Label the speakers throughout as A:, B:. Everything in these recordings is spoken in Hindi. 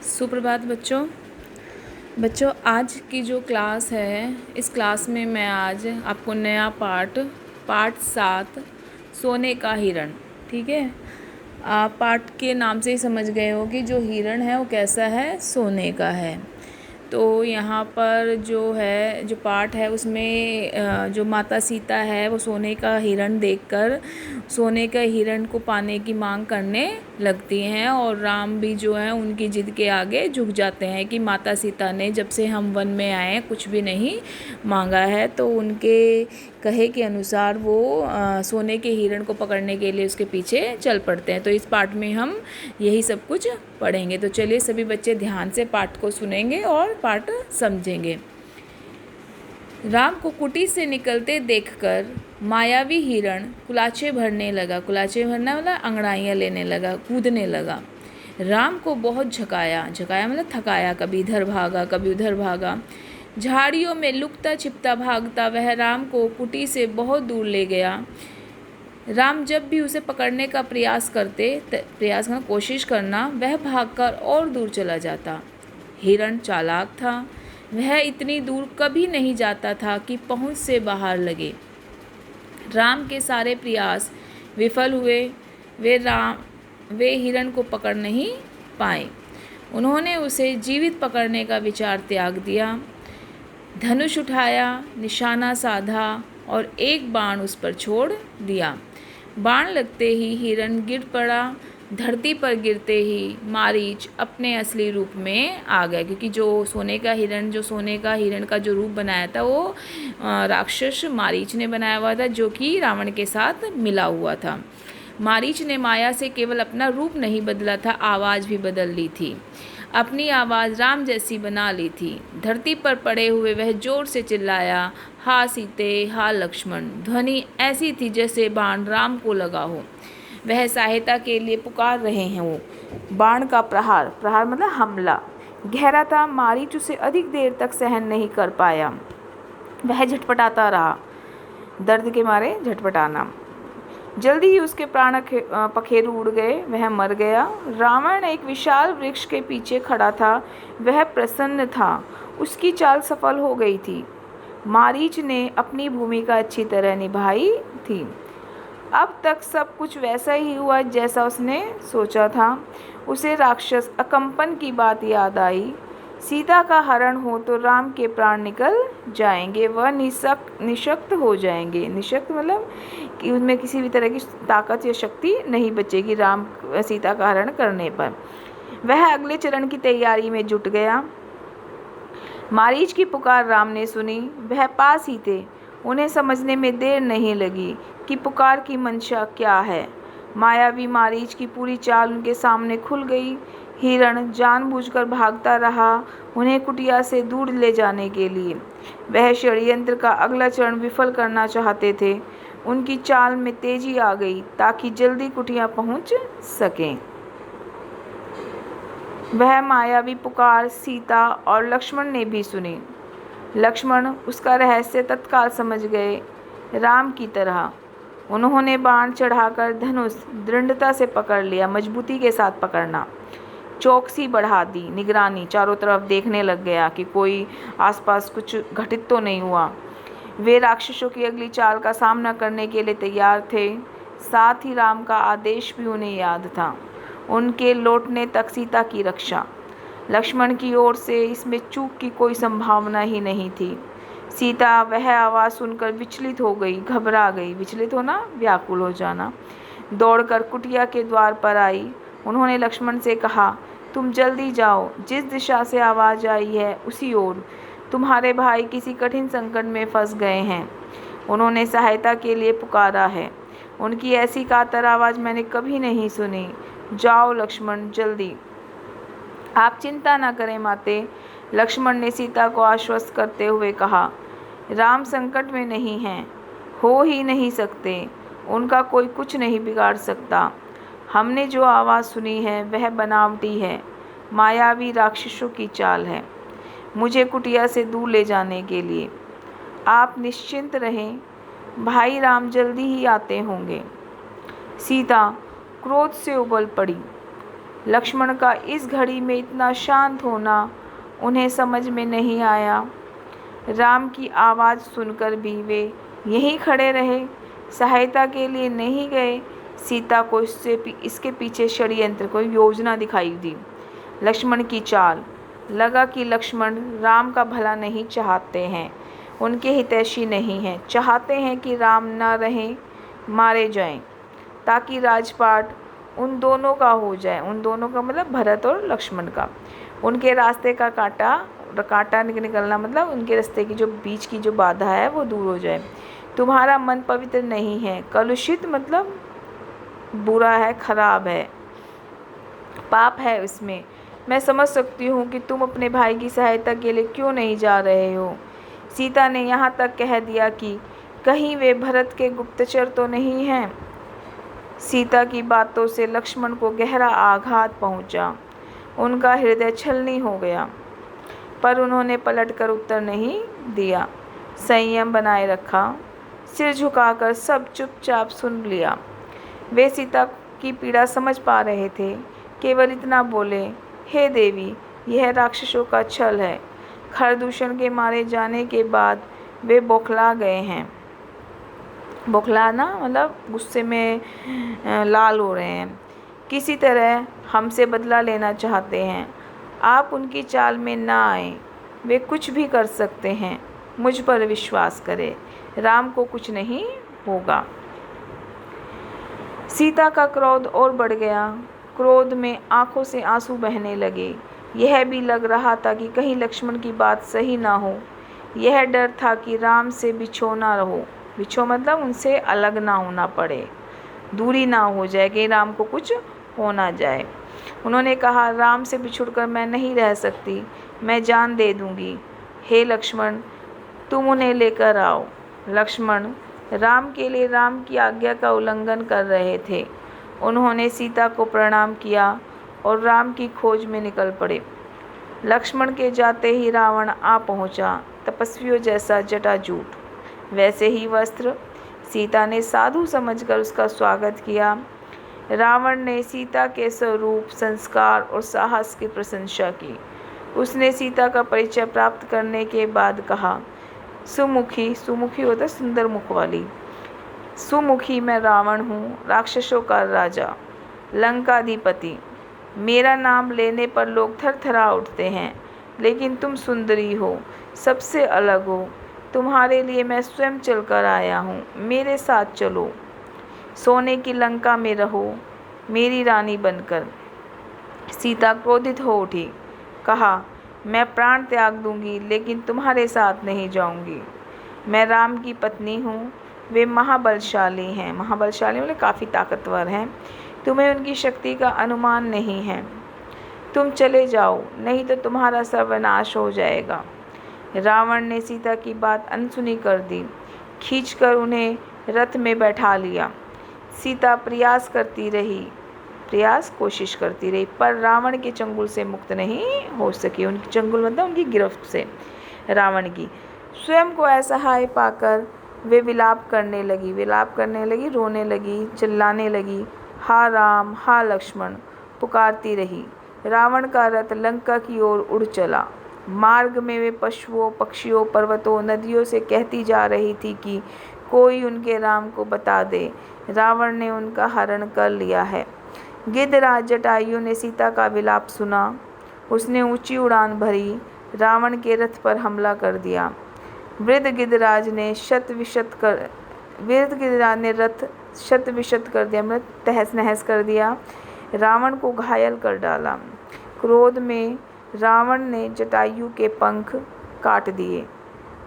A: सुप्रभात बच्चों। आज की जो क्लास है, इस क्लास में मैं आज आपको नया पार्ट 7 सोने का हिरण, ठीक है। आप पार्ट के नाम से ही समझ गए हो कि जो हिरण है वो कैसा है, सोने का है। तो यहाँ पर जो पार्ट है उसमें जो माता सीता है वो सोने का हिरण देखकर सोने का हिरण को पाने की मांग करने लगती हैं, और राम भी जो है उनकी जिद के आगे झुक जाते हैं कि माता सीता ने जब से हम वन में आए कुछ भी नहीं मांगा है। तो उनके कहे के अनुसार वो सोने के हिरण को पकड़ने के लिए उसके पीछे चल पड़ते हैं। तो इस पार्ट में हम यही सब कुछ पढ़ेंगे। तो चलिए सभी बच्चे ध्यान से पाठ को सुनेंगे और पाठ समझेंगे। राम को कुटी से निकलते देखकर मायावी हिरण कुलाचे भरने लगा। कुलाचे भरना मतलब अंगड़ाइयाँ लेने लगा, कूदने लगा। राम को बहुत झकाया मतलब थकाया, कभी इधर भागा कभी उधर भागा। झाड़ियों में लुकता छिपता भागता वह राम को कुटी से बहुत दूर ले गया। राम जब भी उसे पकड़ने का प्रयास करना कोशिश करना, वह भागकर और दूर चला जाता। हिरण चालाक था, वह इतनी दूर कभी नहीं जाता था कि पहुंच से बाहर लगे। राम के सारे प्रयास विफल हुए। वे हिरण को पकड़ नहीं पाए। उन्होंने उसे जीवित पकड़ने का विचार त्याग दिया। धनुष उठाया, निशाना साधा और एक बाण उस पर छोड़ दिया। बाण लगते ही हिरण गिर पड़ा। धरती पर गिरते ही मारीच अपने असली रूप में आ गया, क्योंकि जो सोने का हिरण का जो रूप बनाया था वो राक्षस मारीच ने बनाया हुआ था, जो कि रावण के साथ मिला हुआ था। मारीच ने माया से केवल अपना रूप नहीं बदला था, आवाज़ भी बदल ली थी। अपनी आवाज़ राम जैसी बना ली थी। धरती पर पड़े हुए वह जोर से चिल्लाया, हा सीते, हा लक्ष्मण। ध्वनि ऐसी थी जैसे बाण राम को लगा हो। वह सहायता के लिए पुकार रहे हैं। वो बाण का प्रहार मतलब हमला गहरा था। मारीच उसे अधिक देर तक सहन नहीं कर पाया। वह झटपटाता रहा, दर्द के मारे झटपटाना। जल्दी ही उसके प्राण पखेरु उड़ गए, वह मर गया। रावण एक विशाल वृक्ष के पीछे खड़ा था। वह प्रसन्न था, उसकी चाल सफल हो गई थी। मारीच ने अपनी भूमिका अच्छी तरह निभाई थी। अब तक सब कुछ वैसा ही हुआ जैसा उसने सोचा था। उसे राक्षस अकंपन की बात याद आई। सीता का हरण हो तो राम के प्राण निकल जाएंगे, वह निशक्त हो जाएंगे। निशक्त मतलब कि उनमें किसी भी तरह की ताकत या शक्ति नहीं बचेगी राम सीता का हरण करने पर। वह अगले चरण की तैयारी में जुट गया। मारीच की पुकार राम ने सुनी, वह पास ही थे। उन्हें समझने में देर नहीं लगी कि पुकार की मंशा क्या है। मायावी मारीच की पूरी चाल उनके सामने खुल गई। हिरण जानबूझकर भागता रहा, उन्हें कुटिया से दूर ले जाने के लिए। वह षड्यंत्र का अगला चरण विफल करना चाहते थे। उनकी चाल में तेजी आ गई ताकि जल्दी कुटिया पहुंच सकें। वह मायावी पुकार सीता और लक्ष्मण ने भी सुनी। लक्ष्मण उसका रहस्य तत्काल समझ गए, राम की तरह। उन्होंने बाण चढ़ाकर धनुष दृढ़ता से पकड़ लिया, मजबूती के साथ पकड़ना। चौकसी बढ़ा दी, निगरानी, चारों तरफ देखने लग गया कि कोई आसपास कुछ घटित तो नहीं हुआ। वे राक्षसों की अगली चाल का सामना करने के लिए तैयार थे। साथ ही राम का आदेश भी उन्हें याद था, उनके लौटने तक सीता की रक्षा। लक्ष्मण की ओर से इसमें चूक की कोई संभावना ही नहीं थी। सीता वह आवाज़ सुनकर विचलित हो गई, घबरा गई। विचलित होना, व्याकुल हो जाना। दौड़कर कुटिया के द्वार पर आई। उन्होंने लक्ष्मण से कहा, तुम जल्दी जाओ, जिस दिशा से आवाज़ आई है उसी ओर। तुम्हारे भाई किसी कठिन संकट में फंस गए हैं। उन्होंने सहायता के लिए पुकारा है। उनकी ऐसी कातर आवाज़ मैंने कभी नहीं सुनी। जाओ लक्ष्मण, जल्दी। आप चिंता न करें माते, लक्ष्मण ने सीता को आश्वस्त करते हुए कहा। राम संकट में नहीं हैं, हो ही नहीं सकते। उनका कोई कुछ नहीं बिगाड़ सकता। हमने जो आवाज़ सुनी है वह बनावटी है, मायावी राक्षसों की चाल है, मुझे कुटिया से दूर ले जाने के लिए। आप निश्चिंत रहें, भाई राम जल्दी ही आते होंगे। सीता क्रोध से उबल पड़ी। लक्ष्मण का इस घड़ी में इतना शांत होना उन्हें समझ में नहीं आया। राम की आवाज़ सुनकर भी वे यहीं खड़े रहे, सहायता के लिए नहीं गए। सीता को इसके पीछे षड्यंत्र, कोई योजना दिखाई दी। लक्ष्मण की चाल, लगा कि लक्ष्मण राम का भला नहीं चाहते हैं, उनके हितैषी नहीं हैं, चाहते हैं कि राम न रहें, मारे जाएं, ताकि राजपाट उन दोनों का हो जाए। उन दोनों का मतलब भरत और लक्ष्मण का। उनके रास्ते का कांटा निकलना मतलब उनके रास्ते की जो बीच की जो बाधा है वो दूर हो जाए। तुम्हारा मन पवित्र नहीं है, कलुषित मतलब बुरा है, खराब है, पाप है उसमें। मैं समझ सकती हूँ कि तुम अपने भाई की सहायता के लिए क्यों नहीं जा रहे हो। सीता ने यहाँ तक कह दिया कि कहीं वे भरत के गुप्तचर तो नहीं हैं। सीता की बातों से लक्ष्मण को गहरा आघात पहुँचा। उनका हृदय छलनी हो गया, पर उन्होंने पलटकर उत्तर नहीं दिया, संयम बनाए रखा, सिर झुकाकर सब चुपचाप सुन लिया। वे सीता की पीड़ा समझ पा रहे थे, केवल इतना बोले, हे देवी, यह राक्षसों का छल है। खरदूषण के मारे जाने के बाद वे बौखला गए हैं। बौखलाना मतलब गुस्से में लाल हो रहे हैं, किसी तरह हमसे बदला लेना चाहते हैं। आप उनकी चाल में ना आए, वे कुछ भी कर सकते हैं। मुझ पर विश्वास करें, राम को कुछ नहीं होगा। सीता का क्रोध और बढ़ गया। क्रोध में आंखों से आंसू बहने लगे। यह भी लग रहा था कि कहीं लक्ष्मण की बात सही ना हो। यह डर था कि राम से बिछो ना रहो, बिछो मतलब उनसे अलग ना होना पड़े, दूरी ना हो जाए कि राम को कुछ हो ना जाए। उन्होंने कहा, राम से बिछुड़कर मैं नहीं रह सकती, मैं जान दे दूंगी। हे लक्ष्मण, तुम उन्हें लेकर आओ। लक्ष्मण राम के लिए राम की आज्ञा का उल्लंघन कर रहे थे। उन्होंने सीता को प्रणाम किया और राम की खोज में निकल पड़े। लक्ष्मण के जाते ही रावण आ पहुंचा, तपस्वियों जैसा जटाजूट, वैसे ही वस्त्र। सीता ने साधु समझकर उसका स्वागत किया। रावण ने सीता के स्वरूप, संस्कार और साहस की प्रशंसा की। उसने सीता का परिचय प्राप्त करने के बाद कहा, सुमुखी, सुमुखी होता सुंदर मुख वाली, सुमुखी मैं रावण हूँ, राक्षसों का राजा, लंकाधिपति। मेरा नाम लेने पर लोग थरथरा उठते हैं, लेकिन तुम सुंदरी हो, सबसे अलग हो। तुम्हारे लिए मैं स्वयं चलकर आया हूँ, मेरे साथ चलो, सोने की लंका में रहो, मेरी रानी बनकर। सीता क्रोधित हो उठी, कहा, मैं प्राण त्याग दूंगी, लेकिन तुम्हारे साथ नहीं जाऊंगी। मैं राम की पत्नी हूँ, वे महाबलशाली हैं, महाबलशाली मतलब काफ़ी ताकतवर हैं, तुम्हें उनकी शक्ति का अनुमान नहीं है। तुम चले जाओ, नहीं तो तुम्हारा सर्वनाश हो जाएगा। रावण ने सीता की बात अनसुनी कर दी, खींचकर उन्हें रथ में बैठा लिया। सीता कोशिश करती रही, पर रावण के चंगुल से मुक्त नहीं हो सकी। उनकी चंगुल मतलब उनकी गिरफ्त से, रावण की। स्वयं को असहाय पाकर वे विलाप करने लगी, रोने लगी, चिल्लाने लगी, हा राम, हा लक्ष्मण, पुकारती रही। रावण का रथ लंका की ओर उड़ चला। मार्ग में वे पशुओं, पक्षियों, पर्वतों, नदियों से कहती जा रही थी कि कोई उनके राम को बता दे, रावण ने उनका हरण कर लिया है। गिद्धराज जटायु ने सीता का विलाप सुना। उसने ऊंची उड़ान भरी, रावण के रथ पर हमला कर दिया। वृद्ध गिद्धराज ने रथ शत विशत कर दिया, मतलब तहस नहस कर दिया, रावण को घायल कर डाला। क्रोध में रावण ने जटायु के पंख काट दिए।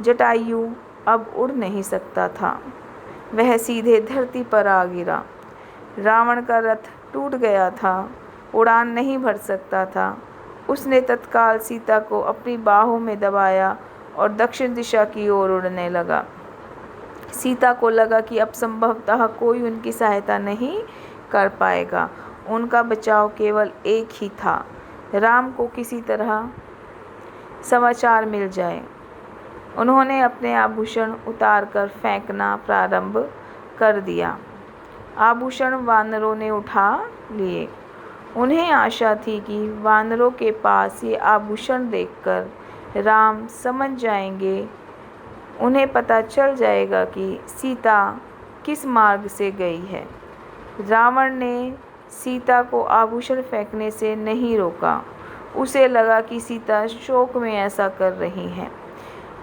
A: जटायु अब उड़ नहीं सकता था, वह सीधे धरती पर आ गिरा। रावण का रथ टूट गया था, उड़ान नहीं भर सकता था। उसने तत्काल सीता को अपनी बाहों में दबाया और दक्षिण दिशा की ओर उड़ने लगा। सीता को लगा कि अब संभवतः कोई उनकी सहायता नहीं कर पाएगा। उनका बचाव केवल एक ही था, राम को किसी तरह समाचार मिल जाए। उन्होंने अपने आभूषण उतारकर फेंकना प्रारंभ कर दिया। आभूषण वानरों ने उठा लिए उन्हें आशा थी कि वानरों के पास ये आभूषण देखकर राम समझ जाएंगे, उन्हें पता चल जाएगा कि सीता किस मार्ग से गई है। रावण ने सीता को आभूषण फेंकने से नहीं रोका। उसे लगा कि सीता शोक में ऐसा कर रही है।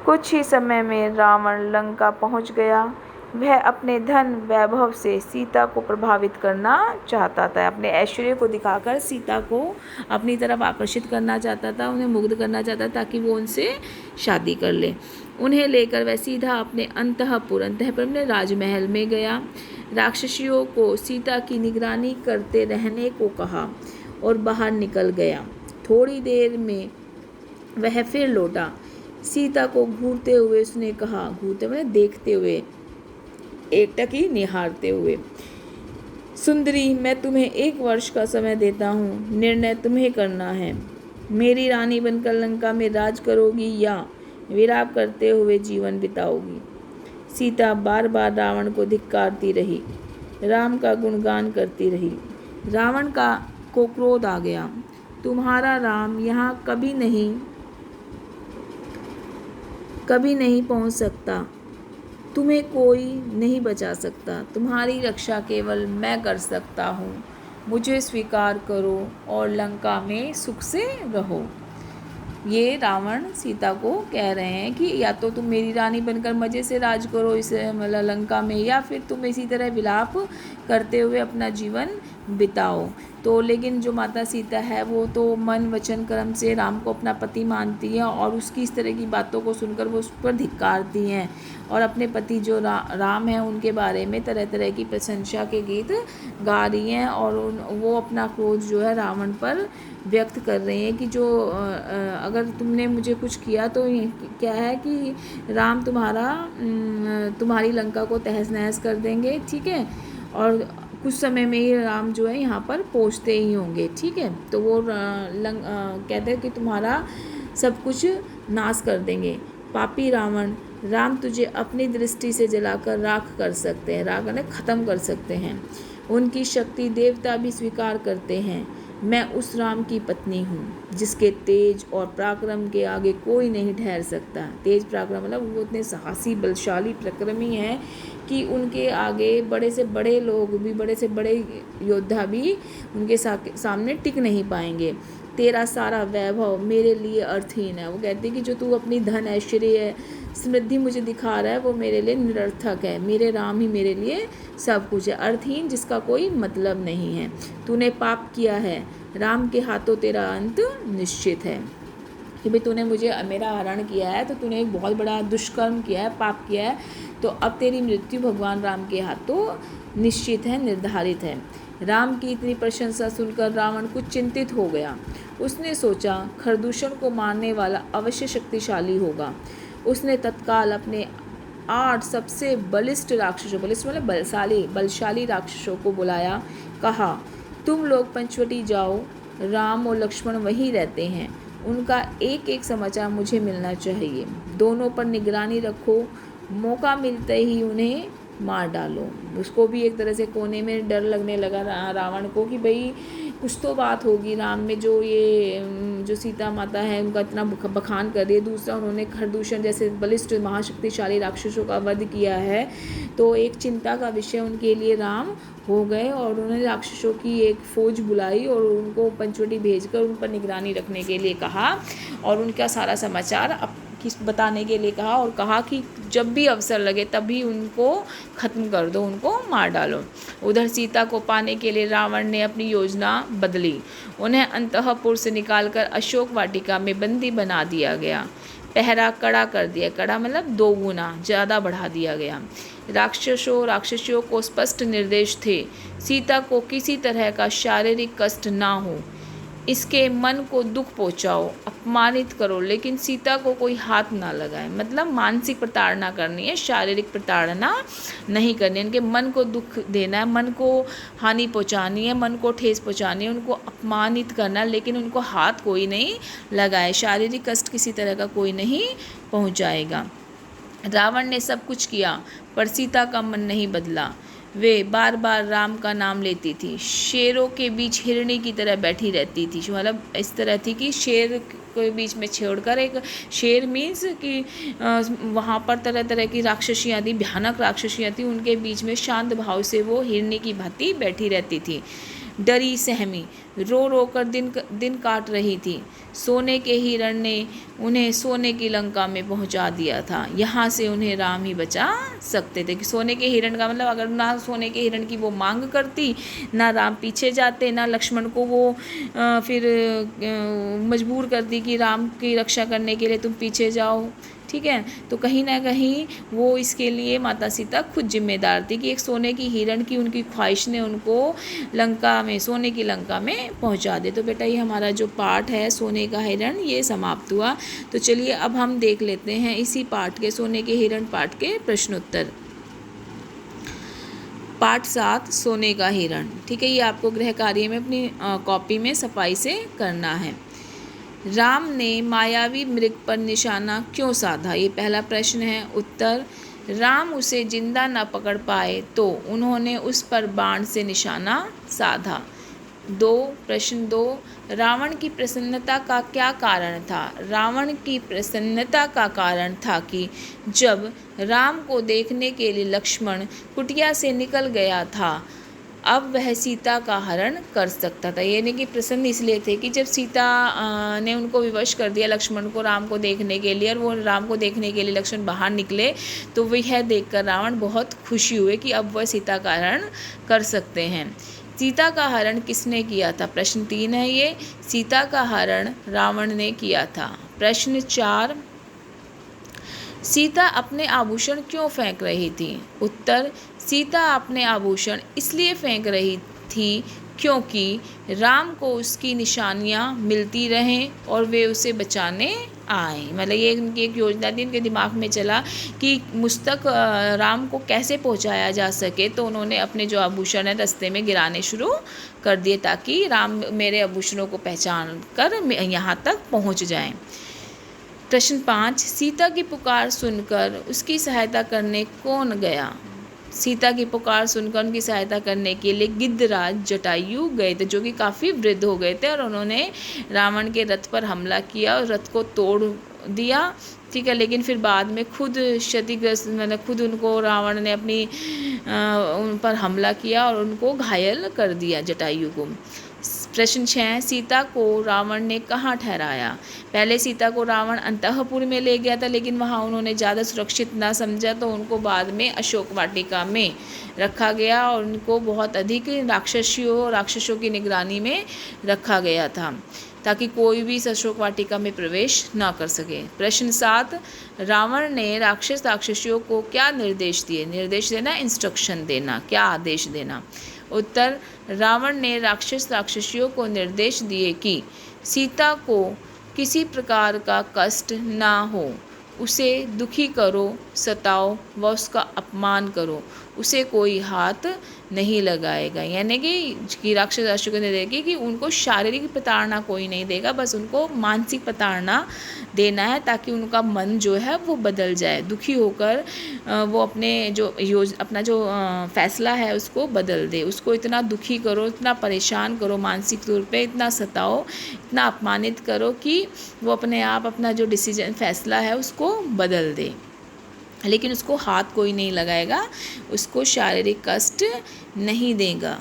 A: कुछ ही समय में रावण लंका पहुंच गया। वह अपने धन वैभव से सीता को प्रभावित करना चाहता था, अपने ऐश्वर्य को दिखाकर सीता को अपनी तरफ आकर्षित करना चाहता था, उन्हें मुग्ध करना चाहता था ताकि वो उनसे शादी कर ले। उन्हें लेकर वह सीधा अपने अंतःपुर अपने राजमहल में गया। राक्षसियों को सीता की निगरानी करते रहने को कहा और बाहर निकल गया। थोड़ी देर में वह फिर लौटा। सीता को घूरते हुए उसने कहा, घूरते मतलब देखते हुए, एकटकी निहारते हुए, सुंदरी, मैं तुम्हें 1 वर्ष का समय देता हूँ, निर्णय तुम्हें करना है। मेरी रानी बनकर लंका में राज करोगी या विलाप करते हुए जीवन बिताओगी। सीता बार बार रावण को धिक्कारती रही, राम का गुणगान करती रही। रावण को क्रोध आ गया। तुम्हारा राम यहाँ कभी नहीं पहुँच सकता, तुम्हें कोई नहीं बचा सकता, तुम्हारी रक्षा केवल मैं कर सकता हूँ। मुझे स्वीकार करो और लंका में सुख से रहो। ये रावण सीता को कह रहे हैं कि या तो तुम मेरी रानी बनकर मज़े से राज करो इस मतलब लंका में, या फिर तुम इसी तरह विलाप करते हुए अपना जीवन बिताओ। तो लेकिन जो माता सीता है वो तो मन वचन कर्म से राम को अपना पति मानती है और उसकी इस तरह की बातों को सुनकर वो उस पर धिक्कारती हैं और अपने पति जो राम हैं उनके बारे में तरह तरह की प्रशंसा के गीत गा रही हैं और वो अपना क्रोध जो है रावण पर व्यक्त कर रही हैं कि जो अगर तुमने मुझे कुछ किया तो क्या है कि राम तुम्हारी लंका को तहस नहस कर देंगे, ठीक है, और कुछ समय में ही राम जो है यहाँ पर पहुँचते ही होंगे, ठीक है। तो वो कहते हैं कि तुम्हारा सब कुछ नाश कर देंगे। पापी रावण, राम तुझे अपनी दृष्टि से जलाकर राख कर सकते हैं, राख यानी ख़त्म कर सकते हैं। उनकी शक्ति देवता भी स्वीकार करते हैं। मैं उस राम की पत्नी हूँ जिसके तेज और पराक्रम के आगे कोई नहीं ठहर सकता। तेज पराक्रम मतलब वो इतने साहसी बलशाली पराक्रमी हैं कि उनके आगे बड़े से बड़े लोग भी, बड़े से बड़े योद्धा भी उनके सामने टिक नहीं पाएंगे। तेरा सारा वैभव मेरे लिए अर्थहीन है। वो कहते हैं कि जो तू अपनी धन ऐश्वर्य समृद्धि मुझे दिखा रहा है वो मेरे लिए निरर्थक है। मेरे राम ही मेरे लिए सब कुछ है, अर्थहीन जिसका कोई मतलब नहीं है। तूने पाप किया है, राम के हाथों तेरा अंत निश्चित है। कि भाई तूने मेरा हरण किया है तो तूने एक बहुत बड़ा दुष्कर्म किया है, पाप किया है, तो अब तेरी मृत्यु भगवान राम के हाथों निश्चित है, निर्धारित है। राम की इतनी प्रशंसा सुनकर रावण कुछ चिंतित हो गया। उसने सोचा खरदूषण को मारने वाला अवश्य शक्तिशाली होगा। उसने तत्काल अपने 8 सबसे बलिष्ठ राक्षसों, बलिष्ठ मतलब बलशाली राक्षसों को बुलाया। कहा, तुम लोग पंचवटी जाओ, राम और लक्ष्मण वहीं रहते हैं, उनका एक एक समाचार मुझे मिलना चाहिए। दोनों पर निगरानी रखो, मौका मिलते ही उन्हें मार डालो। उसको भी एक तरह से कोने में डर लगने लगा रावण को कि भाई कुछ तो बात होगी राम में, जो सीता माता है उनका इतना बखान कर रही है। दूसरा, उन्होंने खरदूषण जैसे बलिष्ठ महाशक्तिशाली राक्षसों का वध किया है, तो एक चिंता का विषय उनके लिए राम हो गए और उन्होंने राक्षसों की एक फौज बुलाई और उनको पंचवटी भेजकर उन पर निगरानी रखने के लिए कहा और उनका सारा समाचार बताने के लिए कहा और कहा कि जब भी अवसर लगे तभी उनको ख़त्म कर दो, उनको मार डालो। उधर सीता को पाने के लिए रावण ने अपनी योजना बदली। उन्हें अंतःपुर से निकालकर अशोक वाटिका में बंदी बना दिया गया। पहरा कड़ा कर दिया, कड़ा मतलब 2 गुना ज़्यादा बढ़ा दिया गया। राक्षसियों को स्पष्ट निर्देश थे, सीता को किसी तरह का शारीरिक कष्ट ना हो, इसके मन को दुख पहुंचाओ, अपमानित करो, लेकिन सीता को कोई हाथ ना लगाए। मतलब मानसिक प्रताड़ना करनी है, शारीरिक प्रताड़ना नहीं करनी है। इनके मन को दुख देना है, मन को हानि पहुंचानी है, मन को ठेस पहुंचानी है, उनको अपमानित करना, लेकिन उनको हाथ कोई नहीं लगाए, शारीरिक कष्ट किसी तरह का कोई नहीं पहुंचाएगा। रावण ने सब कुछ किया पर सीता का मन नहीं बदला। वे बार बार राम का नाम लेती थी। शेरों के बीच हिरणी की तरह बैठी रहती थी, मतलब इस तरह थी कि शेर के बीच में छोड़कर, एक शेर मीन्स कि वहाँ पर तरह तरह की राक्षसियाँ थी, भयानक राक्षसियाँ थी, उनके बीच में शांत भाव से वो हिरणी की भांति बैठी रहती थी। डरी सहमी रो रो कर दिन काट रही थी। सोने के हिरण ने उन्हें सोने की लंका में पहुंचा दिया था। यहाँ से उन्हें राम ही बचा सकते थे। कि सोने के हिरण का मतलब, अगर ना सोने के हिरण की वो मांग करती, ना राम पीछे जाते, ना लक्ष्मण को वो फिर मजबूर करती कि राम की रक्षा करने के लिए तुम पीछे जाओ। ठीक है, तो कहीं ना कहीं वो इसके लिए माता सीता खुद जिम्मेदार थी कि एक सोने की हिरण की उनकी ख्वाहिश ने उनको लंका में, सोने की लंका में पहुंचा दे। तो बेटा ये हमारा जो पाठ है सोने का हिरण, ये समाप्त हुआ। तो चलिए अब हम देख लेते हैं इसी पाठ के, सोने के हिरण पाठ के प्रश्नोत्तर। पाठ 7 सोने का हिरण। ठीक है, ये आपको गृह कार्य में अपनी कॉपी में सफाई से करना है। राम ने मायावी मृग पर निशाना क्यों साधा? ये पहला प्रश्न है। उत्तर, राम उसे जिंदा न पकड़ पाए तो उन्होंने उस पर बाण से निशाना साधा। प्रश्न 2, रावण की प्रसन्नता का क्या कारण था? रावण की प्रसन्नता का कारण था कि जब राम को देखने के लिए लक्ष्मण कुटिया से निकल गया था, अब वह सीता का हरण कर सकता था। यानी कि प्रसन्न इसलिए थे कि जब सीता ने उनको विवश कर दिया लक्ष्मण को राम को देखने के लिए, और वो राम को देखने के लिए लक्ष्मण बाहर निकले, तो वह देखकर रावण बहुत खुशी हुए कि अब वह सीता का हरण कर सकते हैं। सीता का हरण किसने किया था? प्रश्न 3 है ये। सीता का हरण रावण ने किया था। प्रश्न 4, सीता अपने आभूषण क्यों फेंक रही थी? उत्तर, सीता अपने आभूषण इसलिए फेंक रही थी क्योंकि राम को उसकी निशानियां मिलती रहें और वे उसे बचाने आए। मतलब ये उनकी एक योजना थी, उनके दिमाग में चला कि मुझ तक राम को कैसे पहुंचाया जा सके, तो उन्होंने अपने जो आभूषण है रास्ते में गिराने शुरू कर दिए ताकि राम मेरे आभूषणों को पहचान कर यहाँ तक पहुँच जाएं। प्रश्न 5, सीता की पुकार सुनकर उसकी सहायता करने कौन गया? सीता की पुकार सुनकर उनकी सहायता करने के लिए गिद्धराज जटायु गए थे, जो कि काफ़ी वृद्ध हो गए थे, और उन्होंने रावण के रथ पर हमला किया और रथ को तोड़ दिया। ठीक है, लेकिन फिर बाद में खुद क्षतिग्रस्त, मतलब खुद उनको रावण ने अपनी उन पर हमला किया और उनको घायल कर दिया जटायु को। प्रश्न 6, सीता को रावण ने कहाँ ठहराया? पहले सीता को रावण अंतःपुर में ले गया था, लेकिन वहाँ उन्होंने ज़्यादा सुरक्षित ना समझा, तो उनको बाद में अशोक वाटिका में रखा गया और उनको बहुत अधिक राक्षसों की निगरानी में रखा गया था ताकि कोई भी अशोक वाटिका में प्रवेश ना कर सके। प्रश्न 7, रावण ने राक्षसियों को क्या निर्देश दिए? निर्देश देना, इंस्ट्रक्शन देना, क्या आदेश देना? उत्तर, रावण ने राक्षसियों को निर्देश दिए कि सीता को किसी प्रकार का कष्ट ना हो, उसे दुखी करो, सताओ व उसका अपमान करो, उसे कोई हाथ नहीं लगाएगा। यानी कि राक्षस को देगी कि उनको शारीरिक प्रताड़ना कोई नहीं देगा, बस उनको मानसिक प्रताड़ना देना है ताकि उनका मन जो है वो बदल जाए, दुखी होकर वो अपने अपना जो फैसला है उसको बदल दे। उसको इतना दुखी करो, इतना परेशान करो, मानसिक तौर पे इतना सताओ, इतना अपमानित करो कि वो अपने आप अपना जो फैसला है उसको बदल दे। लेकिन उसको हाथ कोई नहीं लगाएगा, उसको शारीरिक कष्ट नहीं देगा।